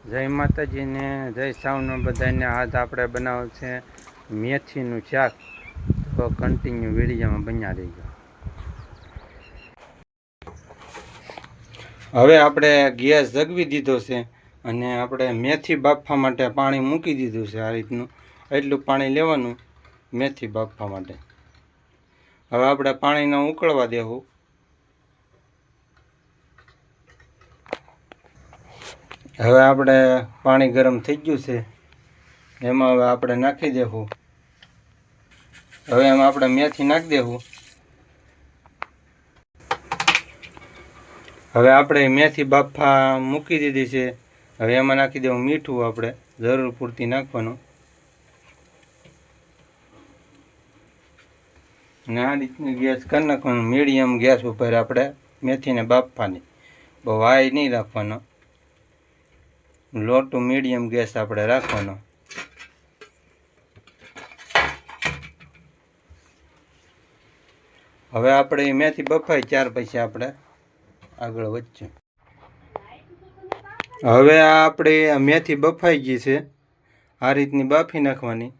જય માતાજી ને જય સાવનો બધાને. આજ આપણે બનાવ છે મેથીનું શાક. તો કન્ટિન્યુ વિડીયોમાં બન્યા રહીજો. હવે આપણે ગેસ જગવી દીધો છે અને આપણે મેથી બાફવા માટે પાણી મૂકી દીધું છે. આ રીતનું એટલું પાણી લેવાનું મેથી બાફવા માટે. હવે આપણે પાણીને ઉકળવા દેવું. હવે આપણે પાણી ગરમ થઈ ગયું છે, એમાં હવે આપણે નાખી દેવું. હવે એમાં આપણે મેથી નાખી દેવું. હવે આપણે મેથી બાફા મૂકી દીધી છે. હવે એમાં નાખી દેવું મીઠું, આપણે જરૂર પૂરતી નાખવાનું. અને આ રીતની ગેસ કરી નાખવાનું. મીડિયમ ગેસ ઉપર આપણે મેથીને બાફવાની, બહુ હાઈ નહીં રાખવાનો. લો ટુ મીડિયમ ગેસ આપણે રાખવાનો. હવે આપણે મેથી બફાય ત્યાર પછી આપણે આગળ વધશું. હવે આપણે મેથી બફાઈ ગઈ છે, આ રીતની બાફી નાખવાની.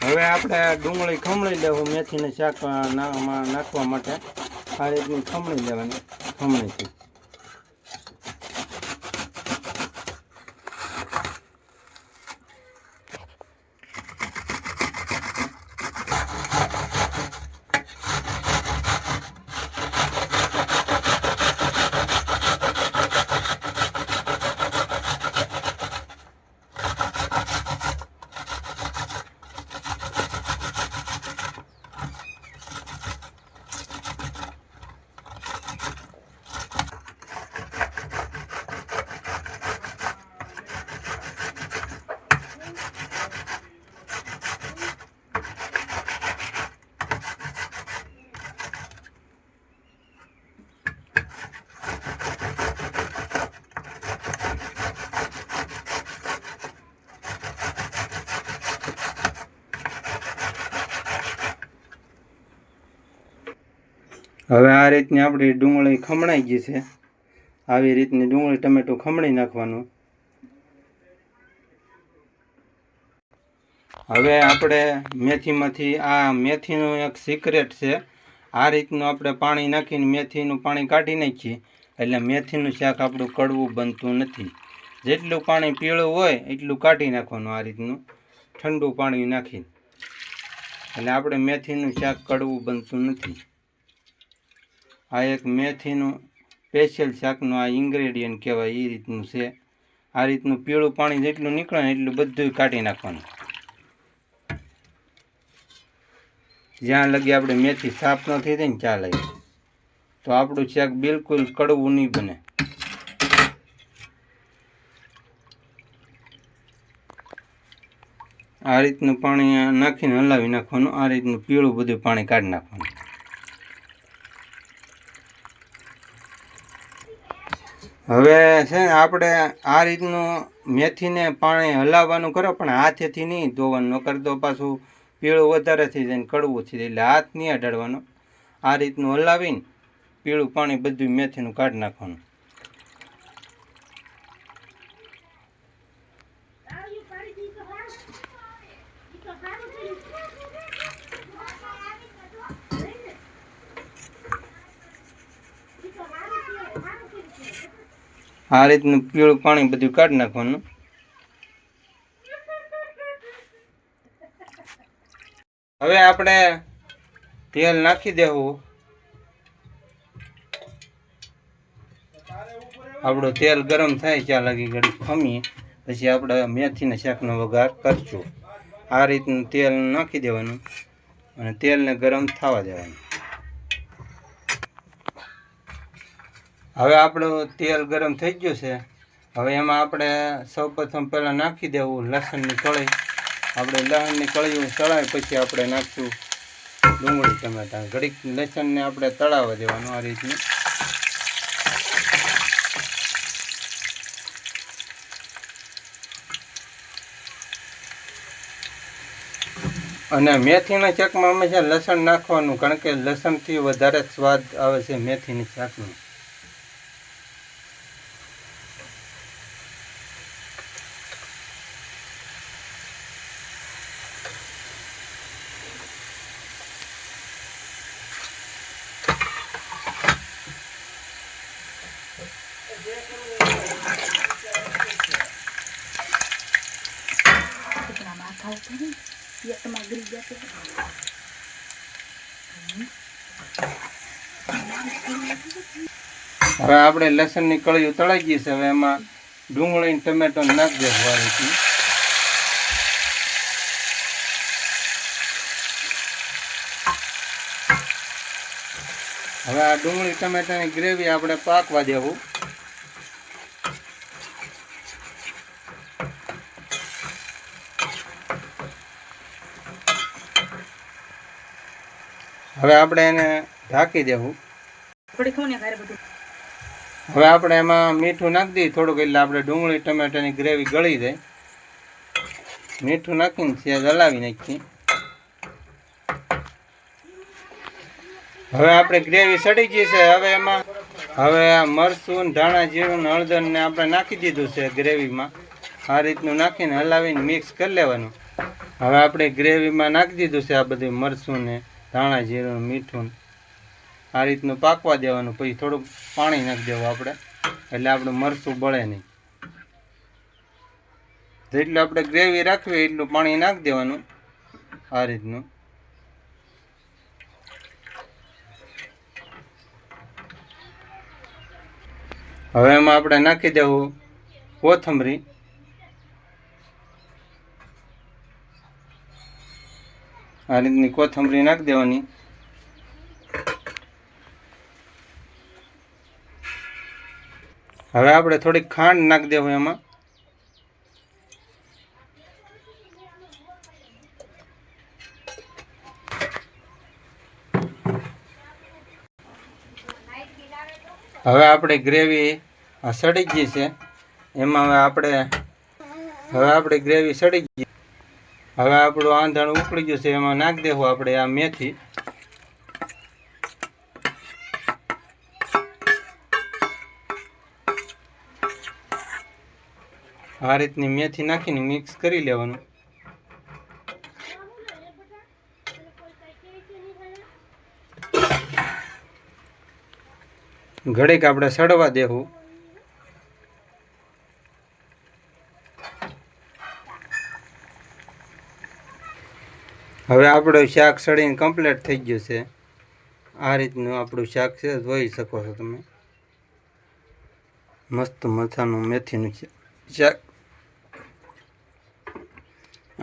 હવે આપણે ડુંગળી ખમણી લેવું મેથીને શાક નાખવા માટે. આ રીતની ખમણી લેવાની, ખમણીથી. હવે આ રીતની આપણી ડુંગળી ખમણાઈ ગઈ છે. આવી રીતની ડુંગળી ટમેટું ખમણી નાખવાનું. હવે આપણે મેથીમાંથી, આ મેથીનું એક સિક્રેટ છે. આ રીતનું આપણે પાણી નાખીને મેથીનું પાણી કાઢી નાખીએ એટલે મેથીનું શાક આપણું કડવું બનતું નથી. જેટલું પાણી પીળું હોય એટલું કાઢી નાખવાનું. આ રીતનું ઠંડુ પાણી નાખીને એટલે આપણે મેથીનું શાક કડવું બનતું નથી. આ એક મેથીનું સ્પેશિયલ શાકનું આ ઇન્ગ્રેડિયન્ટ કહેવાય, એ રીતનું છે. આ રીતનું પીળું પાણી જેટલું નીકળે ને એટલું બધું કાઢી નાખવાનું. જ્યાં લગી આપણે મેથી સાફ ન થઈ જાય ને ત્યાં લગી, તો આપણું શાક બિલકુલ કડવું નહીં બને. આ રીતનું પાણી નાખીને હલાવી નાખવાનું. આ રીતનું પીળું બધું પાણી કાઢી નાખવાનું. હવે છે ને આપણે આ રીતનું મેથીને પાણી હલાવવાનું કરો, પણ હાથેથી નહીં ધોવાનું, નકર તો પાછું પીળું વધારે થઈ જાય ને કડવું થઈ જાય. એટલે હાથ નહીં અડાડવાનો. આ રીતનું હલાવીને પીળું પાણી બધું મેથીનું કાઢી નાખવાનું. આ રીતનું પીળું પાણી બધું કાઢી નાખવાનું. હવે આપણે તેલ નાખી દેવું. આપણું તેલ ગરમ થાય ત્યાં લગી ઘડી ખમીએ, પછી આપણે મેથીના શાકનો વઘાર કરશું. આ રીતનું તેલ નાખી દેવાનું અને તેલને ગરમ થવા દેવાનું. હવે આપણું તેલ ગરમ થઈ ગયું છે. હવે એમાં આપણે સૌપ્રથમ પહેલાં નાખી દેવું લસણની કળી. આપણે લસણની કળી તળાવી પછી આપણે નાખશું ડુંગળી ટમેટા. ઘડીક લસણને આપણે તળાવવા દેવાનું આ રીતનું. અને મેથીના શાકમાં હંમેશા લસણ નાખવાનું, કારણ કે લસણથી વધારે સ્વાદ આવે છે મેથીની શાકનો. હવે આપણે લસણની કળીઓ તળાઈ ગઈ છે. હવે એમાં ડુંગળી ટમેટો નાખી દેવા રીતની. હવે આ ડુંગળી ટમેટાની ગ્રેવી આપણે પાકવા દેવું. હવે આપણે એને ઢાંકી દેવું. હવે આપણે એમાં મીઠું નાખી દઈએ થોડુંક, એટલે આપણે ડુંગળી ટમેટાની ગ્રેવી ગળી જાય. મીઠું નાખીને સેજ હલાવી નાખીએ. હવે આપણે ગ્રેવી સડી ગઈ છે. હવે એમાં આ મરચું, ધાણા જીરું, હળદર ને આપણે નાખી દીધું છે ગ્રેવીમાં. આ રીતનું નાખીને હલાવીને મિક્સ કરી લેવાનું. હવે આપણે ગ્રેવીમાં નાખી દીધું છે આ બધું મરચું ને ધાણા જીરું, મીઠું. આ રીતનું પાકવા દેવાનું. પછી થોડુંક પાણી નાખી દેવું આપણે, એટલે આપણું મરચું બળે નહીં. જેટલું આપણે ગ્રેવી રાખવી એટલું પાણી નાખી દેવાનું. આ રીતનું. હવે એમાં આપણે નાખી દેવું કોથમરી. આ રીતની કોથમરી નાખી દેવાની. હવે આપણે થોડીક ખાંડ નાખી દેવું એમાં. હવે આપણે ગ્રેવી સડી ગઈ છે. એમાં હવે આપણે ગ્રેવી સડી ગઈ. હવે આપણું આંધણ ઉકળી ગયું છે. એમાં નાખી દેવું આપણે આ મેથી. આ રીતની મેથી નાખીને મિક્સ કરી લેવાનું. ઘડીક આપણે સડવા દેવું. હવે આપણું શાક સડીને કમ્પ્લીટ થઈ ગયું છે. આ રીતનું આપણું શાક છે, જોઈ શકો છો તમે. મસ્ત મજાનું મેથીનું શાક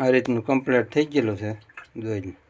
આ રીતનું કમ્પ્લીટ થઈ ગયેલું છે, જોઈ લો.